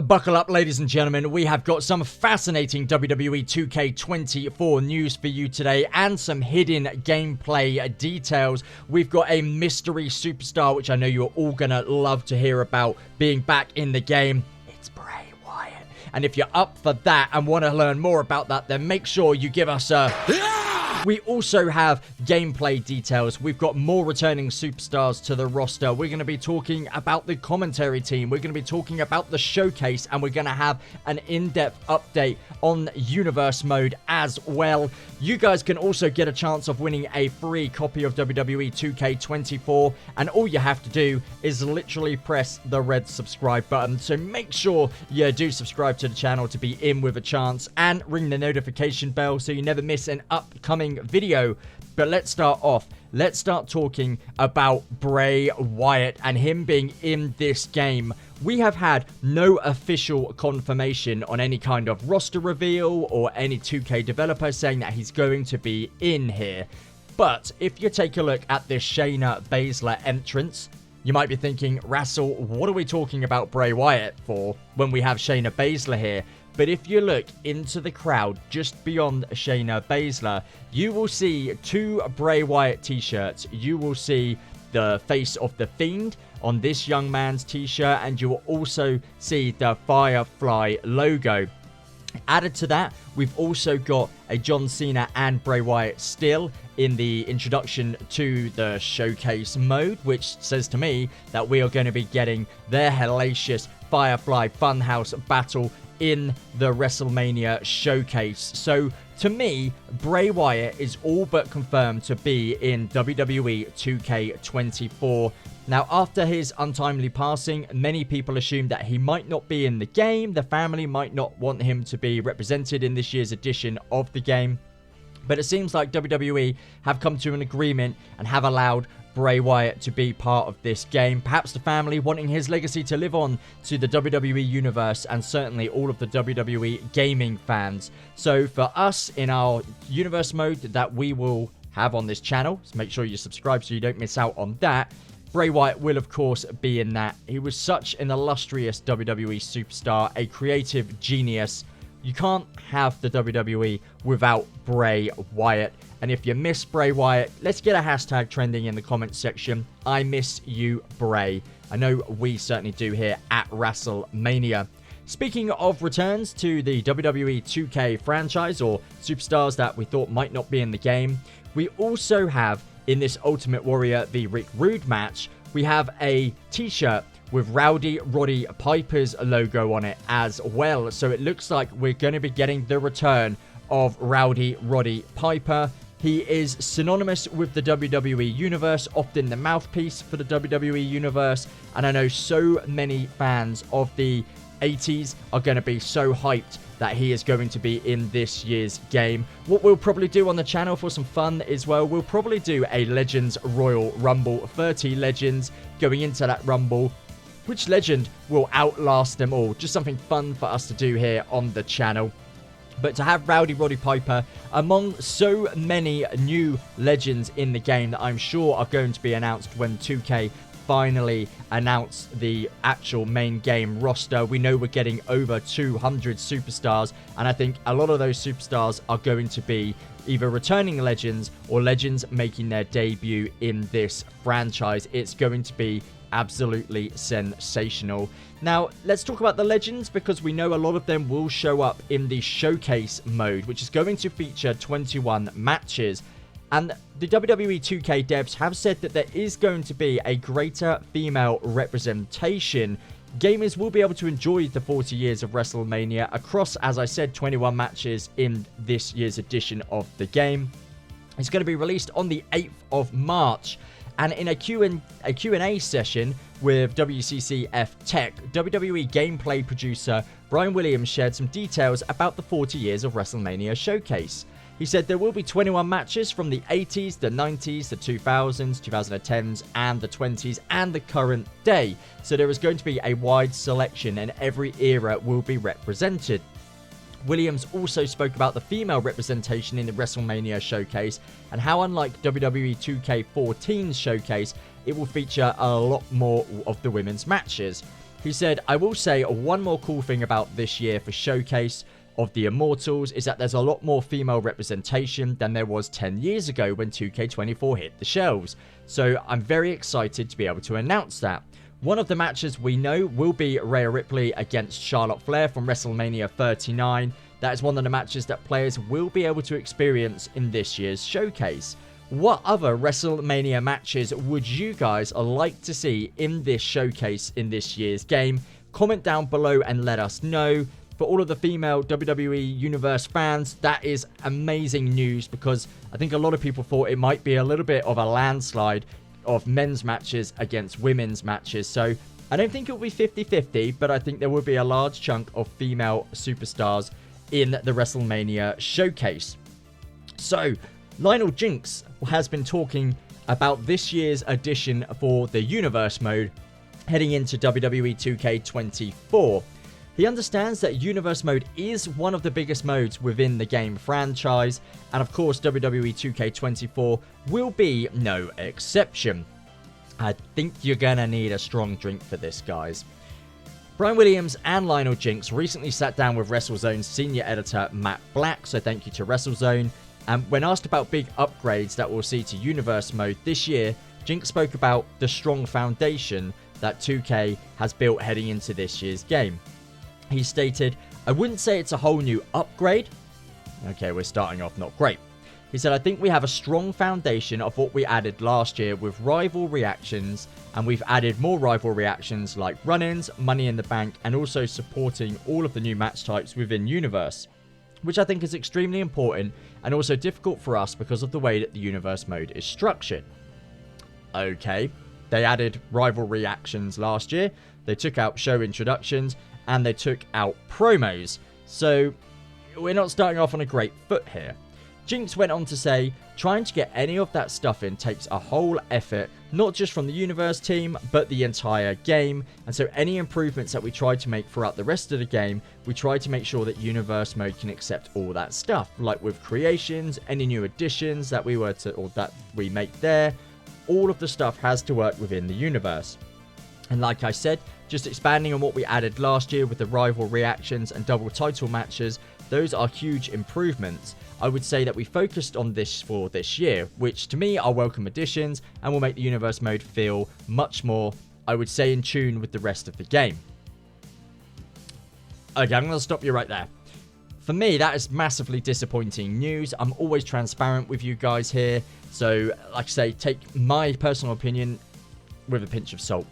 Buckle up, ladies and gentlemen. We have got some fascinating WWE 2K24 news for you today and some hidden gameplay details. We've got a mystery superstar, which I know you're all going to love to hear about, being back in the game. It's Bray Wyatt. And if you're up for that and want to learn more about that, then make sure you give us a... We also have gameplay details. We've got more returning superstars to the roster. We're going to be talking about the commentary team. We're going to be talking about the showcase, and we're going to have an in-depth update on universe mode as well. You guys can also get a chance of winning a free copy of WWE 2K24, and all you have to do is literally press the red subscribe button. So make sure you do subscribe to the channel to be in with a chance, and ring the notification bell so you never miss an upcoming video. But let's start off. Let's start talking about Bray Wyatt and him being in this game. We have had no official confirmation on any kind of roster reveal or any 2K developer saying that he's going to be in here. But if you take a look at this Shayna Baszler entrance, you might be thinking, Rassel, what are we talking about Bray Wyatt for when we have Shayna Baszler here? But if you look into the crowd just beyond Shayna Baszler, you will see two Bray Wyatt t-shirts. You will see the face of the Fiend on this young man's t-shirt, and you will also see the Firefly logo. Added to that, we've also got a John Cena and Bray Wyatt still in the introduction to the showcase mode, which says to me that we are going to be getting their hellacious Firefly Funhouse battle in the WrestleMania showcase. So to me, Bray Wyatt is all but confirmed to be in WWE 2K24. Now, after his untimely passing, many people assumed that he might not be in the game. The family might not want him to be represented in this year's edition of the game. But it seems like WWE have come to an agreement and have allowed Bray Wyatt to be part of this game. Perhaps the family wanting his legacy to live on to the WWE universe, and certainly all of the WWE gaming fans. So for us in our universe mode that we will have on this channel, so make sure you subscribe so you don't miss out on that, Bray Wyatt will of course be in that. He was such an illustrious WWE superstar, a creative genius. You can't have the WWE without Bray Wyatt. And if you miss Bray Wyatt, let's get a hashtag trending in the comments section. I miss you, Bray. I know we certainly do here at WrestleMania. Speaking of returns to the WWE 2K franchise, or superstars that we thought might not be in the game, we also have in this Ultimate Warrior the Rick Rude match, we have a t-shirt with Rowdy Roddy Piper's logo on it as well. So it looks like we're going to be getting the return of Rowdy Roddy Piper. He is synonymous with the WWE Universe, often the mouthpiece for the WWE Universe. And I know so many fans of the 80s are going to be so hyped that he is going to be in this year's game. What we'll probably do on the channel for some fun as well, we'll probably do a Legends Royal Rumble, 30 legends going into that Rumble. Which legend will outlast them all? Just something fun for us to do here on the channel. But to have Rowdy Roddy Piper among so many new legends in the game that I'm sure are going to be announced when 2K finally announce the actual main game roster. We know we're getting over 200 superstars, and I think a lot of those superstars are going to be either returning legends or legends making their debut in this franchise. It's going to be absolutely sensational. Now, let's talk about the legends, because we know a lot of them will show up in the showcase mode, which is going to feature 21 matches. And the WWE 2K devs have said that there is going to be a greater female representation. Gamers will be able to enjoy the 40 years of WrestleMania across, as I said, 21 matches in this year's edition of the game. It's going to be released on the 8th of March. And in a Q&A session with WCCF Tech, WWE gameplay producer Brian Williams shared some details about the 40 years of WrestleMania showcase. He said there will be 21 matches from the 80s, the 90s, the 2000s, 2010s, and the 20s, and the current day. So there is going to be a wide selection, and every era will be represented. Williams also spoke about the female representation in the WrestleMania showcase, and how unlike WWE 2K14's showcase, it will feature a lot more of the women's matches. He said, I will say one more cool thing about this year for Showcase of the Immortals is that there's a lot more female representation than there was 10 years ago when 2K24 hit the shelves. So I'm very excited to be able to announce that. One of the matches we know will be Rhea Ripley against Charlotte Flair from WrestleMania 39. That is one of the matches that players will be able to experience in this year's Showcase. What other WrestleMania matches would you guys like to see in this Showcase in this year's game? Comment down below and let us know. For all of the female WWE Universe fans, that is amazing news, because I think a lot of people thought it might be a little bit of a landslide of men's matches against women's matches. So I don't think it will be 50-50, but I think there will be a large chunk of female superstars in the WrestleMania Showcase. So Lionel Jinx has been talking about this year's edition for the Universe mode heading into WWE 2K24. He understands that Universe mode is one of the biggest modes within the game franchise, and of course WWE 2K24 will be no exception. I think you're gonna need a strong drink for this, guys. Brian Williams and Lionel Jinx recently sat down with WrestleZone's senior editor Matt Black, so thank you to WrestleZone. And when asked about big upgrades that we'll see to Universe mode this year, Jinx spoke about the strong foundation that 2K has built heading into this year's game. He stated, I wouldn't say it's a whole new upgrade. Okay, we're starting off not great. He said, I think we have a strong foundation of what we added last year with rival reactions, and we've added more rival reactions like run-ins, money in the bank, and also supporting all of the new match types within Universe, which I think is extremely important and also difficult for us because of the way that the Universe mode is structured. Okay, they added rival reactions last year, they took out show introductions, and they took out promos. So we're not starting off on a great foot here. Jinx went on to say, trying to get any of that stuff in takes a whole effort, not just from the Universe team, but the entire game. And so any improvements that we try to make throughout the rest of the game, we try to make sure that Universe mode can accept all that stuff. Like with creations, any new additions that we make there, all of the stuff has to work within the Universe. And like I said, just expanding on what we added last year with the rival reactions and double title matches, those are huge improvements. I would say that we focused on this for this year, which to me are welcome additions and will make the Universe mode feel much more, I would say, in tune with the rest of the game. Okay, I'm going to stop you right there. For me, that is massively disappointing news. I'm always transparent with you guys here. So, like I say, take my personal opinion with a pinch of salt.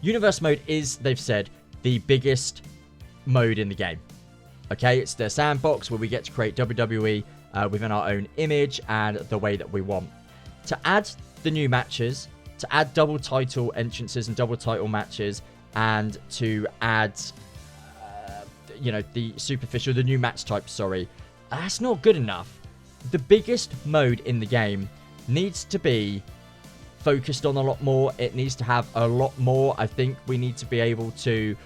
Universe mode is, they've said, the biggest mode in the game. Okay, it's their sandbox where we get to create WWE within our own image and the way that we want. To add the new matches, to add double title entrances and double title matches, and to add, the new match type, that's not good enough. The biggest mode in the game needs to be focused on a lot more. It needs to have a lot more. I think we need to be able to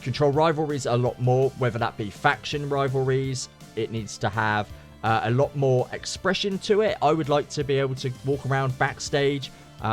control rivalries a lot more, whether that be faction rivalries. It needs to have a lot more expression to it. I would like to be able to walk around backstage,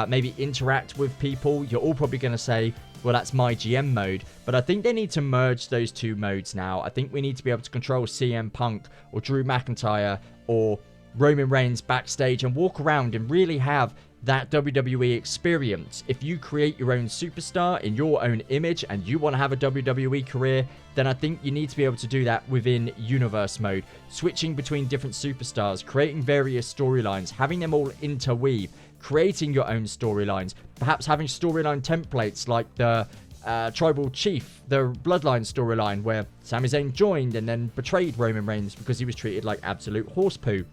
maybe interact with people. You're all probably going to say, well, that's my GM mode, but I think they need to merge those two modes now. I think we need to be able to control CM Punk or Drew McIntyre or Roman Reigns backstage and walk around and really have that WWE experience. If you create your own superstar in your own image and you want to have a WWE career, then I think you need to be able to do that within Universe mode. Switching between different superstars, creating various storylines, having them all interweave, creating your own storylines, perhaps having storyline templates like the Tribal Chief, the Bloodline storyline where Sami Zayn joined and then betrayed Roman Reigns because he was treated like absolute horse poo.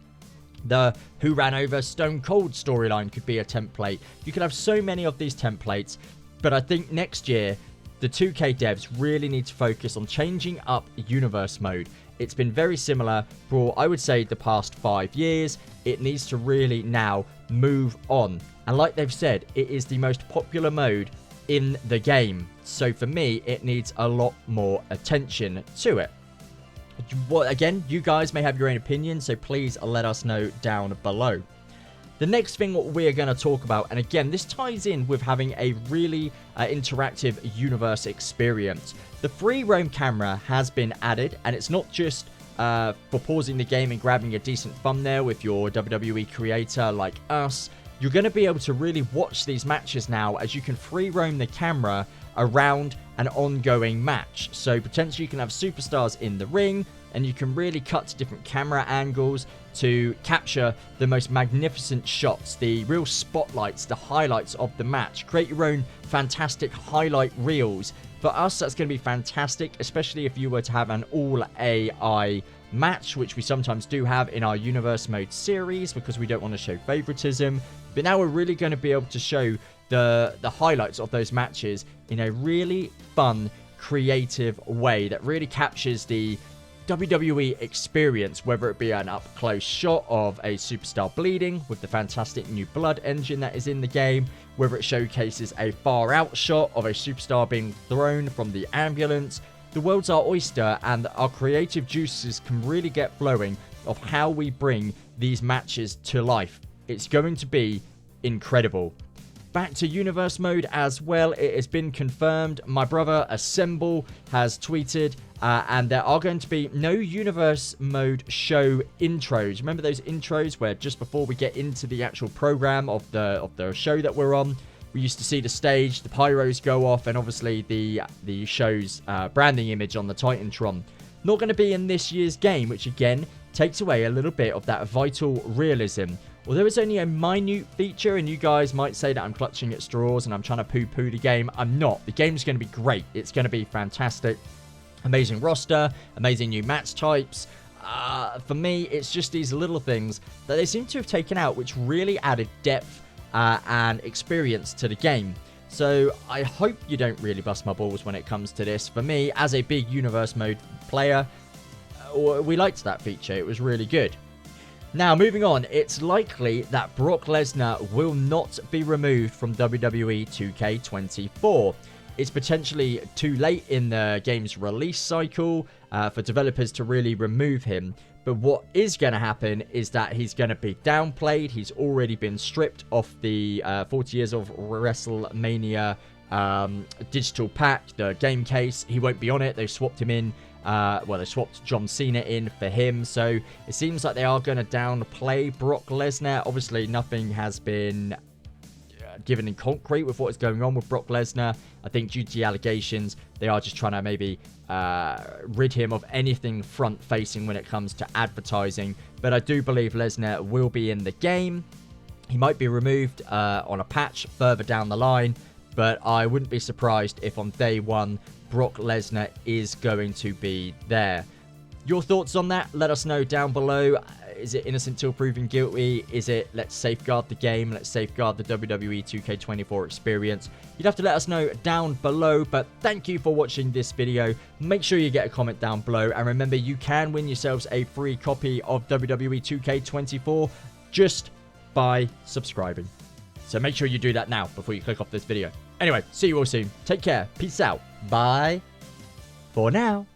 The Who Ran Over Stone Cold storyline could be a template. You could have so many of these templates, but I think next year, the 2K devs really need to focus on changing up Universe mode. It's been very similar for, I would say, the past 5 years. It needs to really now move on. And like they've said, it is the most popular mode in the game. So for me, it needs a lot more attention to it. Again, you guys may have your own opinion, so please let us know down below. The next thing we're going to talk about, and again, this ties in with having a really interactive universe experience. The free roam camera has been added, and it's not just for pausing the game and grabbing a decent thumbnail with your WWE creator like us. You're going to be able to really watch these matches now, as you can free roam the camera around an ongoing match. So potentially you can have superstars in the ring, and you can really cut to different camera angles to capture the most magnificent shots, the real spotlights, the highlights of the match. Create your own fantastic highlight reels. For us, that's going to be fantastic, especially if you were to have an all AI match, which we sometimes do have in our universe mode series because we don't want to show favoritism. But now we're really going to be able to show the highlights of those matches in a really fun, creative way that really captures the WWE experience, whether it be an up-close shot of a superstar bleeding with the fantastic new blood engine that is in the game, whether it showcases a far-out shot of a superstar being thrown from the ambulance. The world's our oyster, and our creative juices can really get flowing of how we bring these matches to life. It's going to be incredible. Back to universe mode as well, it has been confirmed. My brother Assemble has tweeted, and there are going to be no universe mode show intros. Remember those intros where just before we get into the actual program of the show that we're on, we used to see the stage, the pyros go off, and obviously the show's branding image on the Titantron. Not going to be in this year's game, which again takes away a little bit of that vital realism. Although it's only a minute feature, and you guys might say that I'm clutching at straws and I'm trying to poo-poo the game, I'm not. The game's going to be great. It's going to be fantastic. Amazing roster, amazing new match types. For me, it's just these little things that they seem to have taken out, which really added depth and experience to the game. So I hope you don't really bust my balls when it comes to this. For me, as a big universe mode player, we liked that feature. It was really good. Now, moving on, it's likely that Brock Lesnar will not be removed from WWE 2K24. It's potentially too late in the game's release cycle for developers to really remove him. But what is going to happen is that he's going to be downplayed. He's already been stripped off the 40 years of WrestleMania digital pack, the game case. He won't be on it. They've swapped him in. They swapped John Cena in for him. So it seems like they are going to downplay Brock Lesnar. Obviously, nothing has been given in concrete with what is going on with Brock Lesnar. I think due to the allegations, they are just trying to maybe rid him of anything front-facing when it comes to advertising. But I do believe Lesnar will be in the game. He might be removed on a patch further down the line, but I wouldn't be surprised if on day one, Brock Lesnar is going to be there. Your thoughts on that? Let us know down below. Is it innocent till proven guilty? Is it let's safeguard the game, let's safeguard the WWE 2K24 experience? You'd have to let us know down below, but thank you for watching this video. Make sure you get a comment down below, and remember, you can win yourselves a free copy of WWE 2K24 just by subscribing. So make sure you do that now before you click off this video. Anyway, see you all soon. Take care. Peace out. Bye for now.